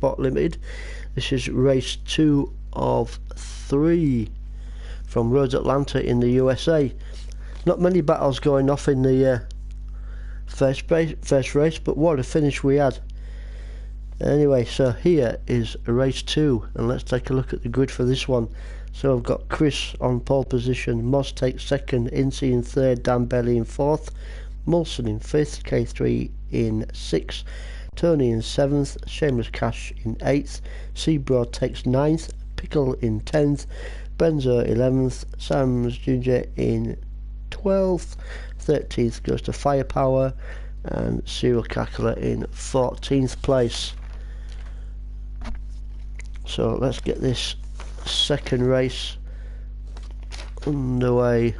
Sport Limited. This is race 2 of 3 from Road Atlanta in the USA. Not many battles going off in the first race, but what a finish we had. Anyway, so here is race 2, and let's take a look at the grid for this one. So I've got Chris on pole position, Moz takes second, Incy in third, Dan Bailey in fourth, Molson in fifth, K3 in sixth, Tony in seventh, Shameless Cash in eighth, Seabroad takes ninth, Pickle in 10th, Benzo 11th, Sam's Ginger in 12th, 13th goes to Firepower, and Serial Cackler in 14th place. So let's get this second race underway.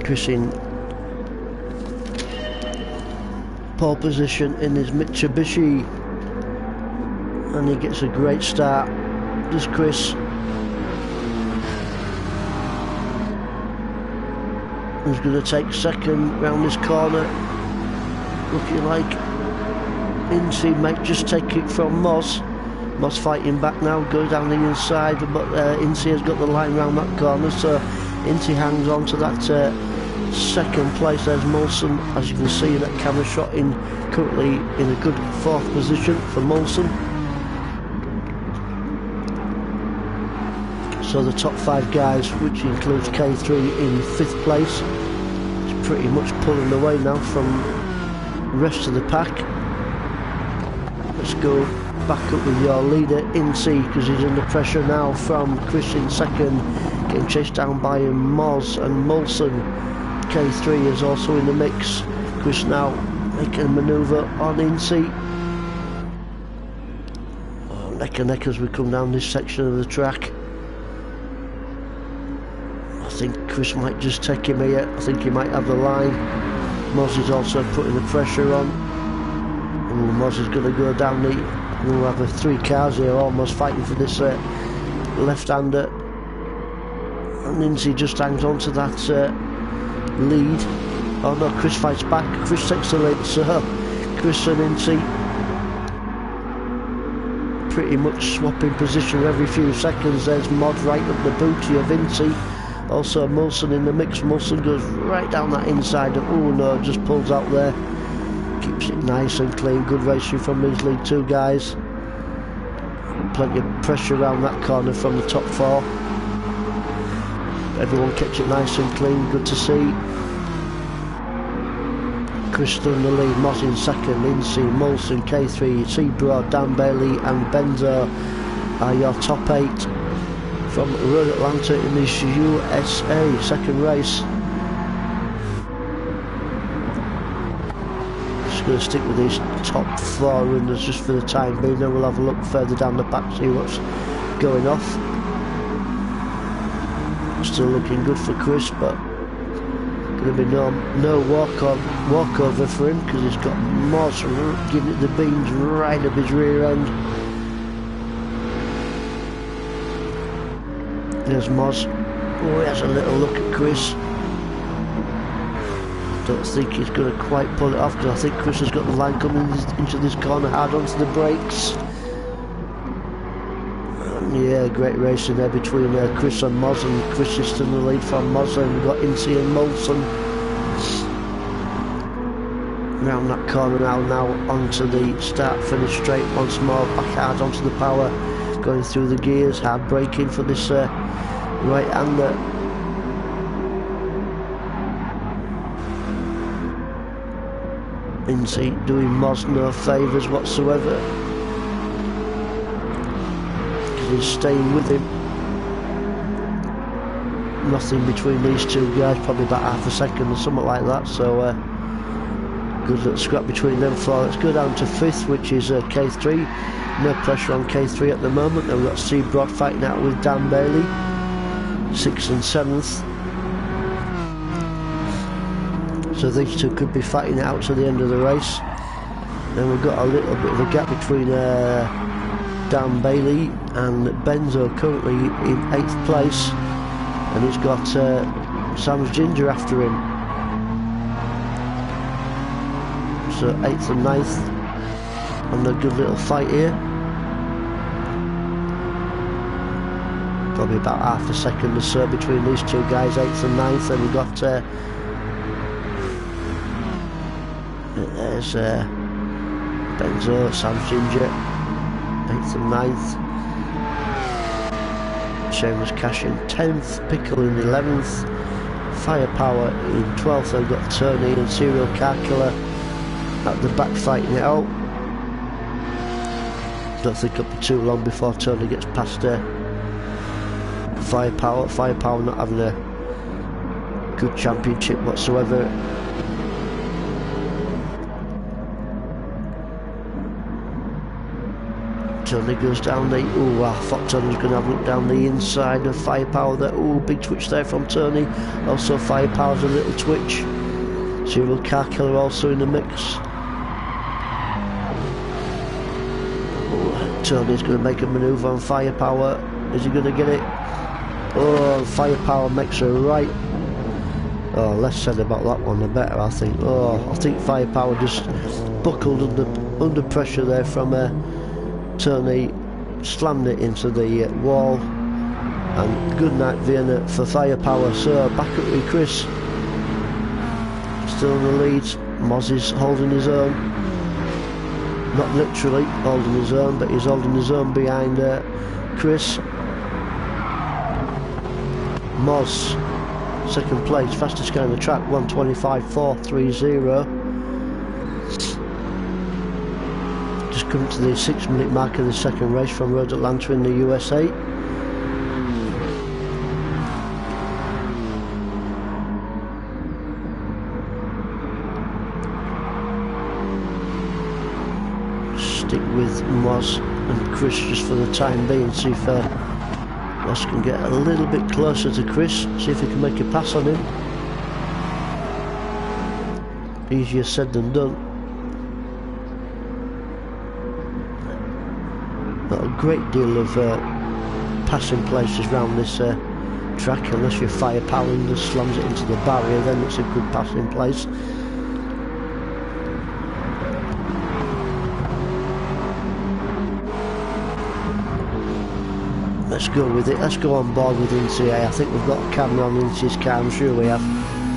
Chris in pole position in his Mitsubishi, and he gets a great start, does Chris. Who's going to take second round this corner, looking like Incy might just take it from Moz. Moz fighting back now, goes down the inside, but Incy has got the line round that corner, so Incy hangs on to that second place. There's Molson, as you can see in that camera shot, currently in a good fourth position for Molson. So the top 5 guys, which includes K3 in 5th place, is pretty much pulling away now from the rest of the pack. Let's go back up with your leader, Incy, because he's under pressure now from Chris in second, getting chased down by Moz and Molson. K3 is also in the mix. Chris now making a manoeuvre on Incy. Neck and neck as we come down this section of the track. I think Chris might just take him here. I think he might have the line. Moz is also putting the pressure on. Moz is going to go down the... We'll have 3 cars here almost fighting for this left-hander. And Incy just hangs on to that lead. Oh no, Chris fights back. Chris takes the lead. So Chris and Incy pretty much swapping position every few seconds. There's Mod right up the booty of Incy. Also Molson in the mix. Molson goes right down that inside. Oh no, just pulls out there. Keeps it nice and clean. Good racing from these lead 2 guys. Plenty of pressure around that corner from the top 4. Everyone kept it nice and clean. Good to see. Chris still in the lead. Moz in second. Incy, Molson, K3, Seabroad, Dan Bailey and Benzo are your top 8 from Road Atlanta in this USA second race. Going to stick with these top 4 runners just for the time being, then we'll have a look further down the back, see what's going off. Still looking good for Chris, but going to be no walkover for him, because he's got Moz giving it the beans right up his rear end. There's Moz. Oh, he has a little look at Chris. Don't think he's going to quite pull it off, because I think Chris has got the line coming into this corner hard onto the brakes. And yeah, great racing there between Chris and Moz, and Chris is still in the lead from Moz, and we've got Incy and Molson round that corner now onto the start finish straight once more, back hard onto the power, going through the gears, hard braking for this right hander. Incy doing Moz no favours whatsoever, because he's staying with him. Nothing between these 2 guys, probably about half a second or something like that, so good little scrap between them 4. Let's go down to 5th, which is K3. No pressure on K3 at the moment, and we've got Seabroad fighting out with Dan Bailey, 6th and 7th. So these 2 could be fighting it out to the end of the race. Then we've got a little bit of a gap between Dan Bailey and Benzo, currently in 8th place, and he's got Sam's Ginger after him. So 8th and 9th on a good little fight here. Probably about half a second or so between these two guys, 8th and 9th. Then we got there's Benzo, Sam Ginger, 8th and 9th. Shameless Cash in 10th, Pickle in 11th, Firepower in 12th. Then got Tony and Serial Car Killer at the back fighting it out. Don't think it'll be too long before Tony gets past Firepower. Firepower not having a good championship whatsoever. Tony goes down the... Ooh, I thought Tony was going to have a look down the inside of Firepower there. Ooh, big twitch there from Tony. Also Firepower's a little twitch. Serial Car Killer also in the mix. Ooh, Tony's going to make a manoeuvre on Firepower. Is he going to get it? Oh, Firepower makes her right. Oh, less said about that one, the better, I think. Oh, I think Firepower just buckled under pressure there from Tony, slammed it into the wall, and good night Vienna for Firepower. So back up with Chris, still in the lead. Moz is holding his own, not literally holding his own, but he's holding his own behind Chris. Moz, second place, fastest guy on the track, 1:25.430. Just coming to the 6-minute mark of the second race from Road Atlanta in the USA. Stick with Moz and Chris just for the time being, see if Moz can get a little bit closer to Chris, see if he can make a pass on him. Easier said than done. Not a great deal of passing places around this track, unless you're Firepower and just slams it into the barrier, then it's a good passing place. Let's go with it, let's go on board with U.S.A. I think we've got a camera on U.S.A.'s car, I'm sure we have.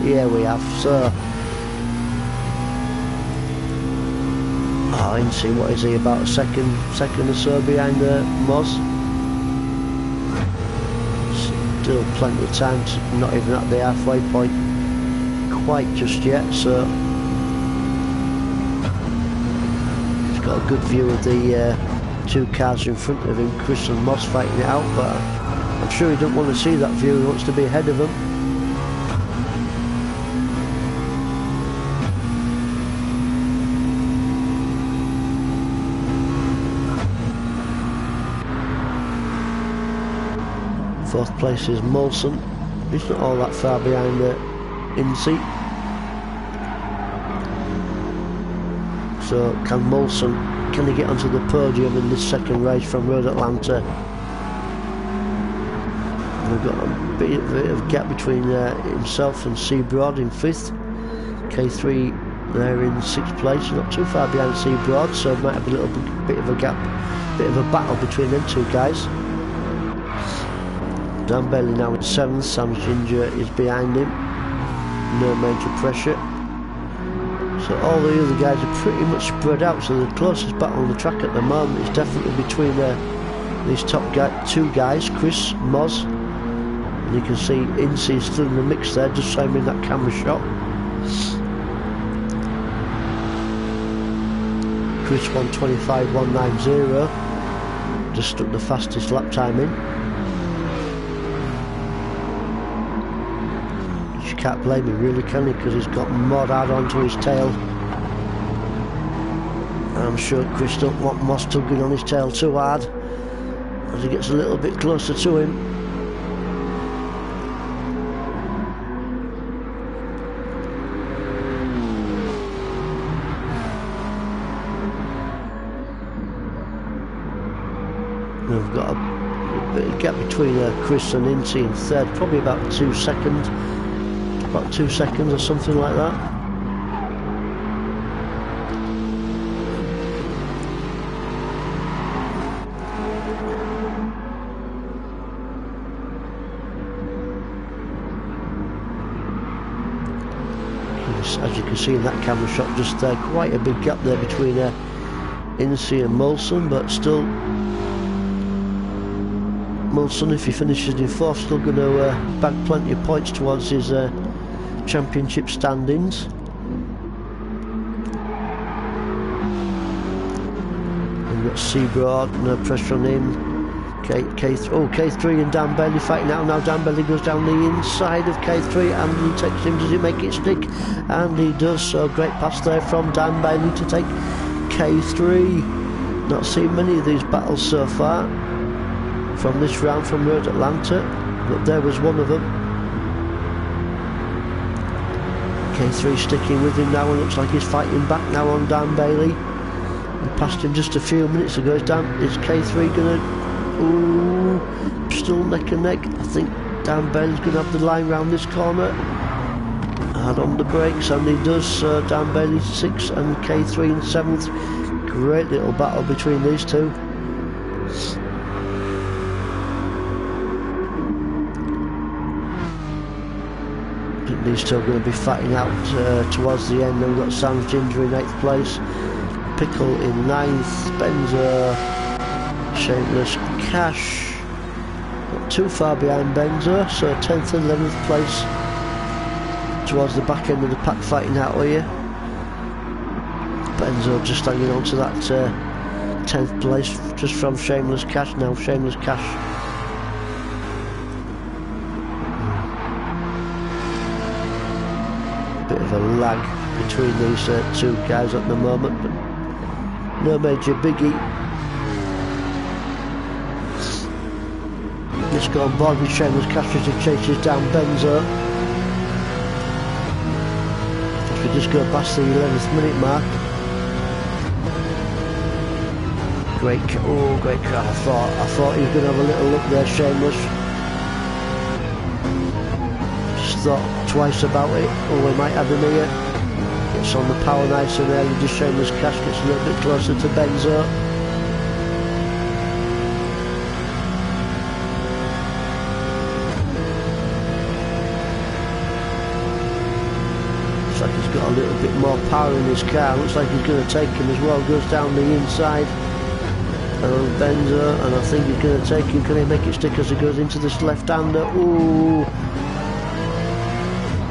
Yeah, we have, so... Oh, U.S.A., what is he, about a second or so behind Moz? Still plenty of time, not even at the halfway point quite just yet, so... He's got a good view of the two cars in front of him, Chris and Moz fighting it out, but I'm sure he doesn't want to see that view, he wants to be ahead of them. Fourth place is Molson. He's not all that far behind U.S.A. So can Molson, can he get onto the podium in this second race from Road Atlanta? And we've got a bit of gap between himself and Seabroad in 5th. K3 there in 6th place, not too far behind Seabroad, so might have a little bit of a gap, bit of a battle between them two guys. Dan Bailey now in 7th, Sam Ginger is behind him, no major pressure. So all the other guys are pretty much spread out, so the closest battle on the track at the moment is definitely between these top two guys, Chris, Moz, and you can see U.S.A. is still in the mix there, just so I'm in that camera shot. Chris 1:25.190, just stuck the fastest lap time in. Can't blame him really, can he, because he's got mod add onto his tail, and I'm sure Chris don't want Moss tugging on his tail too hard as he gets a little bit closer to him. We've got a bit of gap between Chris and U.S.A. in 3rd, probably about 2 seconds. About 2 seconds or something like that. as you can see in that camera shot just there, quite a big gap there between Incy and Molson, but still Molson, if he finishes in 4th, still going to bag plenty of points towards his championship standings. We've got Seaboard, no pressure on him. K3 and Dan Bailey fighting out now. Dan Bailey goes down the inside of K3 and he takes him. Does he make it stick? And he does. So great pass there from Dan Bailey to take K3. Not seen many of these battles so far from this round from Road Atlanta, but there was one of them. K3 sticking with him now and looks like he's fighting back now on Dan Bailey. He passed him just a few minutes ago. Is K3 gonna... Ooh, still neck and neck. I think Dan Bailey's going to have the line round this corner. Hard on the brakes, and he does. So Dan Bailey 6th and K3 in 7th. Great little battle between these two. I think these two are going to be fighting out towards the end. Then we've got Sam's Ginger in 8th place, Pickle in 9th, Benzo, Shameless Cash not too far behind Benzo, so 10th and 11th place towards the back end of the pack fighting out here. Benzo just hanging on to that 10th place just from Shameless Cash now. Shameless Cash bit of a lag between these two guys at the moment, but no major biggie. Let's go on board with Shameless Cash as he chases down Benzo. If we just go past the 11th minute mark. Great crash. I thought he was going to have a little look there, Shameless. Just thought twice about it. Oh, we might have him here. Gets on the power nice and early. Just Shameless Cash gets a little bit closer to Benzo. Looks like he's got a little bit more power in his car. Looks like he's going to take him as well. Goes down the inside. And Benzo, and I think he's going to take him. Can he make it stick as he goes into this left-hander? Ooh!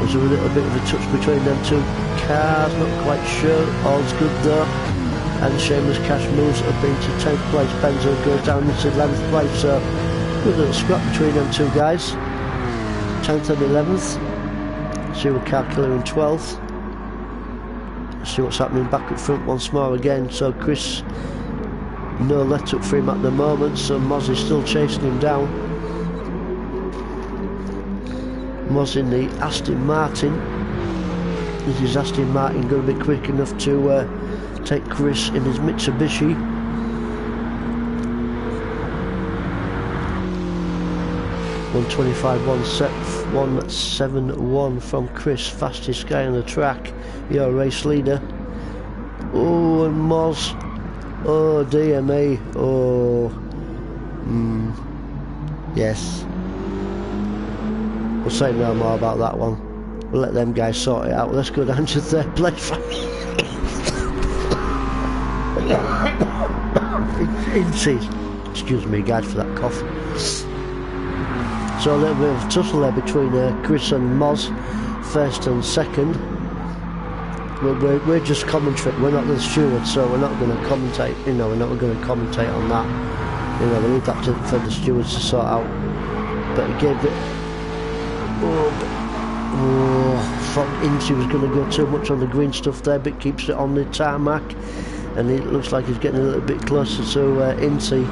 There's a little bit of a touch between them two cars, not quite sure. All's good though. And Shameless Cash moves up into 10th place. Benzo goes down into 11th place. So good little scrap between them two guys. 10th and 11th. Zero Car Killer in 12th. See what's happening back up front once more again. So Chris, no let up for him at the moment, so Moz is still chasing him down. Moz in the Aston Martin. Is his Aston Martin going to be quick enough to take Chris in his Mitsubishi? .125.171 from Chris, fastest guy on the track, your race leader. Oh, and Moz. Oh dear me, oh, yes. We'll say no more about that one. We'll let them guys sort it out. Let's go down to 3rd place. Excuse me guys for that cough. So a little bit of a tussle there between Chris and Moz, 1st and 2nd. We're just commentating. We're not the stewards, so we're not going to commentate. You know, we're not going to commentate on that. You know, we leave that for the stewards to sort out. But he gave it. Thought Incy was going to go too much on the green stuff there, but keeps it on the tarmac, and it looks like he's getting a little bit closer to Incy.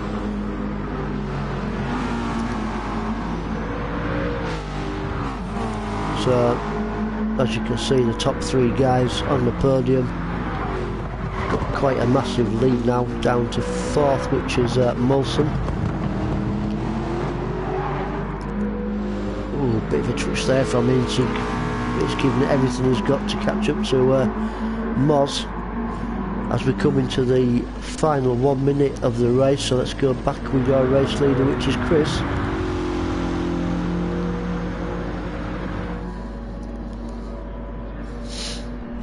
So, as you can see, the top 3 guys on the podium. Got quite a massive lead now, down to 4th, which is Molson. Ooh, bit of a touch there from Incy. He's giving it everything he's got to catch up to Moz as we come into the final 1 minute of the race. So let's go back with our race leader, which is Chris.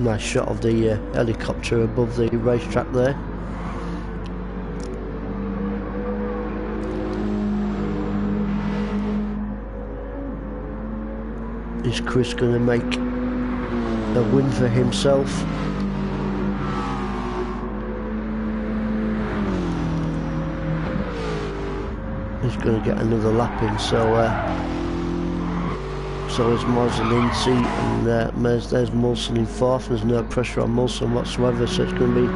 Nice shot of the helicopter above the racetrack there. Is Chris going to make a win for himself? He's going to get another lap in, so is Moz and Incy, and there's Molson in fourth. There's no pressure on Molson whatsoever, so it's going to be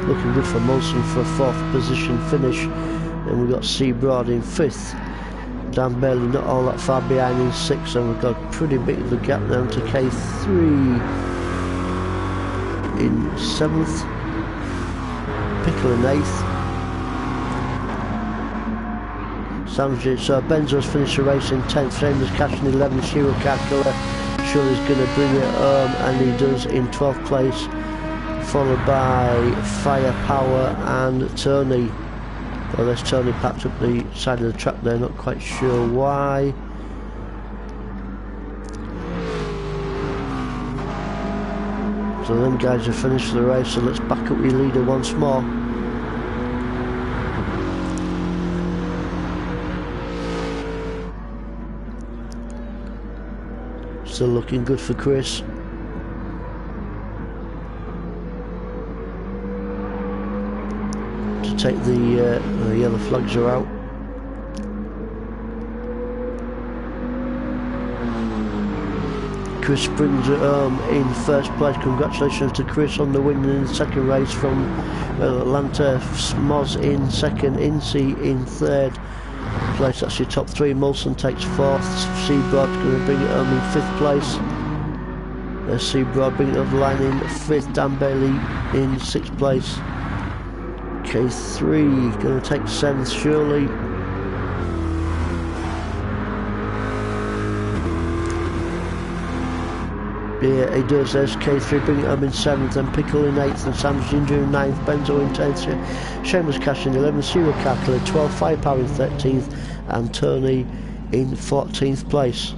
looking good for Molson for a fourth position finish. And we've got Seabroad in fifth. Dan Bailey not all that far behind in sixth, and we've got pretty big of a gap down to K3 in seventh. Pickle in eighth. So Benzo's finished the race in 10th, Framer's cash in 11th, Shiro Kakula surely is going to bring it home, and he does in 12th place, followed by Firepower and Tony. Well, there's Tony packed up the side of the track there, not quite sure why. So them guys have finished the race, so let's back up your leader once more. Still looking good for Chris. To take the yellow flags are out. Chris brings it home in first place. Congratulations to Chris on the win in the second race from Atlanta. Moz in second, Incy in third place. That's your top three. Molson takes fourth. Seabroad going to bring it home in fifth place. There's Seabroad bringing it up the line in fifth. Dan Bailey in sixth place. K3 going to take seventh surely. Yeah, he does. There's K3 bringing it home in seventh, and Pickle in eighth, and Sam's Ginger in ninth, Benzo in 10th, Shameless Cash in 11th, Zero Calculator 12th, Firepower in 13th, and Tony in 14th place.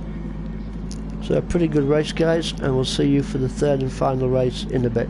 So a pretty good race, guys, and we'll see you for the third and final race in a bit.